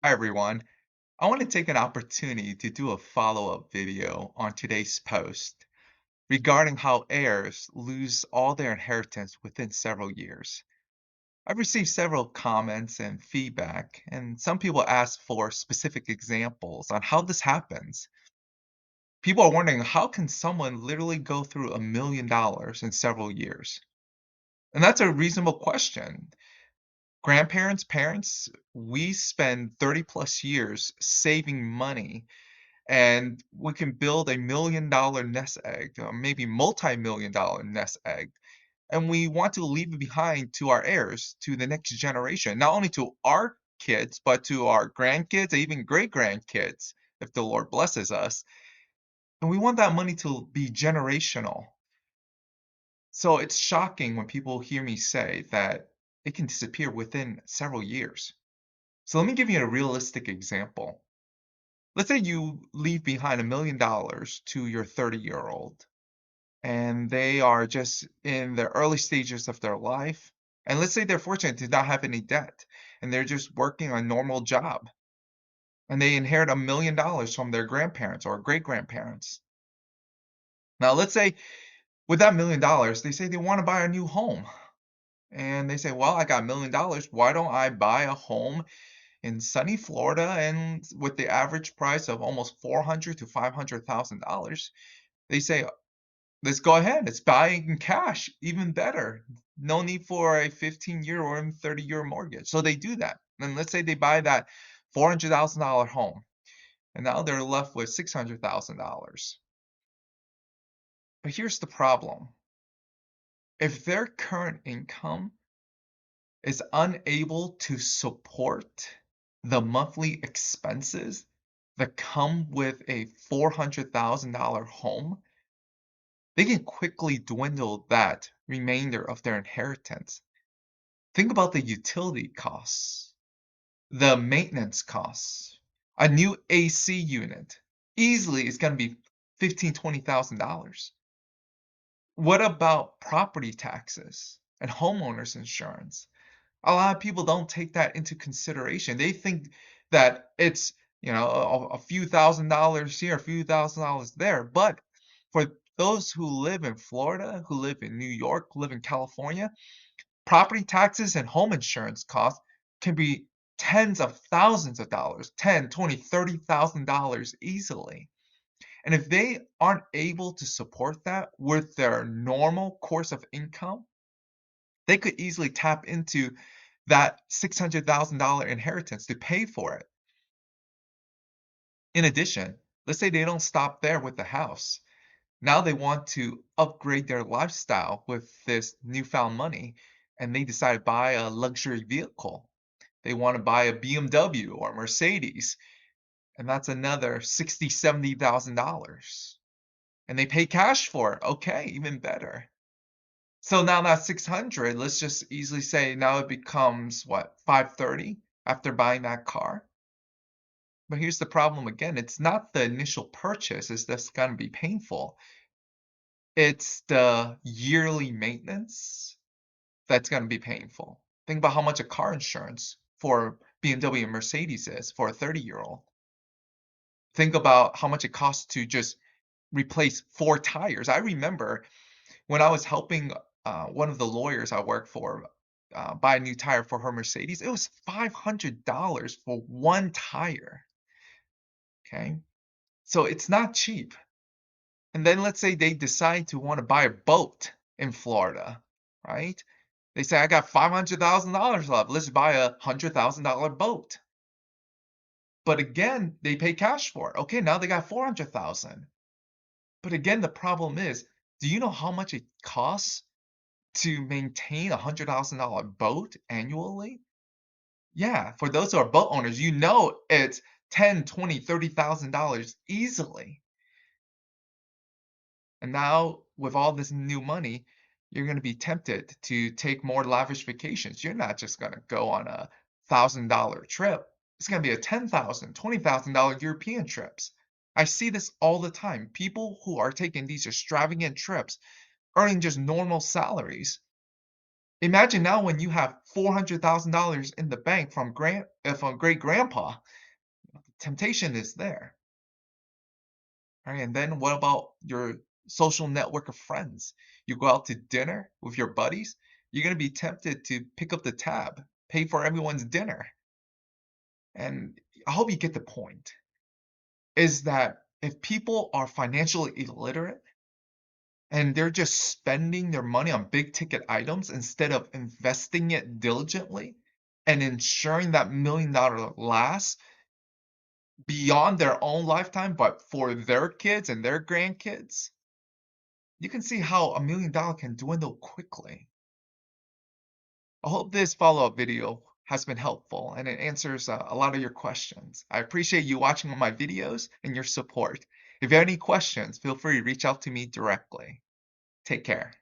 Hi everyone. I want to take an opportunity to do a follow-up video on today's post regarding how heirs lose all their inheritance within several years. I've received several comments and feedback, and some people ask for specific examples on how this happens. People are wondering, how can someone literally go through $1 million in several years? And that's a reasonable question. Grandparents, parents, we spend 30 plus years saving money, and we can build a $1 million nest egg, or maybe multi-million-dollar nest egg, and we want to leave it behind to our heirs, to the next generation, not only to our kids, but to our grandkids, and even great grandkids, if the Lord blesses us. And we want that money to be generational. So it's shocking when people hear me say that it can disappear within several years. So let me give you a realistic example. Let's say you leave behind $1 million to your 30-year-old, and they are just in the early stages of their life. And let's say they're fortunate to not have any debt, and they're just working a normal job, and they inherit $1 million from their grandparents or great grandparents. Now, let's say with that $1 million, they say they want to buy a new home. And they say, well, I got $1 million. Why don't I buy a home in sunny Florida and with the average price of almost 400 to $500,000? They say, let's go ahead. Let's buy in cash, even better. No need for a 15-year or even 30-year mortgage. So they do that. And let's say they buy that $400,000 home, and now they're left with $600,000. But here's the problem. If their current income is unable to support the monthly expenses that come with a $400,000 home, they can quickly dwindle that remainder of their inheritance. Think about the utility costs, the maintenance costs. A new AC unit easily is going to be $15,000, $20,000. What about property taxes and homeowners insurance? A lot of people don't take that into consideration. They think that it's, a few $1,000s here, a few $1,000s there. But for those who live in Florida, who live in New York, live in California, property taxes and home insurance costs can be tens of thousands of dollars, 10, 20, $30,000 easily. And if they aren't able to support that with their normal course of income, they could easily tap into that $600,000 inheritance to pay for it. In addition, let's say they don't stop there with the house. Now they want to upgrade their lifestyle with this newfound money, and they decide to buy a luxury vehicle. They want to buy a BMW or a Mercedes, and that's another $60,000, $70,000. And they pay cash for it. Okay, even better. So now that 600, let's just easily say now it becomes what, 530 after buying that car? But here's the problem again, it's not the initial purchase is that's gonna be painful. It's the yearly maintenance that's gonna be painful. Think about how much a car insurance for BMW and Mercedes is for a 30-year-old. Think about how much it costs to just replace 4 tires. I remember when I was helping, one of the lawyers I work for, buy a new tire for her Mercedes, it was $500 for 1 tire, okay? So it's not cheap. And then let's say they decide to wanna buy a boat in Florida, right? They say, "I got $500,000 left, let's buy a $100,000 boat." But again, they pay cash for it. Okay, now they got 400,000. But again, the problem is, do you know how much it costs to maintain a $100,000 boat annually? Yeah, for those who are boat owners, you know it's 10, 20, $30,000 easily. And now with all this new money, you're going to be tempted to take more lavish vacations. You're not just going to go on a $1,000 trip. It's going to be a $10,000, $20,000 European trips. I see this all the time. People who are taking these extravagant trips, earning just normal salaries, Imagine now when you have $400,000 in the bank from great grandpa, temptation is there, right? And then what about your social network of friends? You go out to dinner with your buddies, you're gonna be tempted to pick up the tab, pay for everyone's dinner. And I hope you get the point, is that if people are financially illiterate and they're just spending their money on big ticket items instead of investing it diligently and ensuring that $1 million lasts beyond their own lifetime, but for their kids and their grandkids, you can see how $1 million can dwindle quickly. I hope this follow-up video has been helpful and it answers a lot of your questions. I appreciate you watching my videos and your support. If you have any questions, feel free to reach out to me directly. Take care.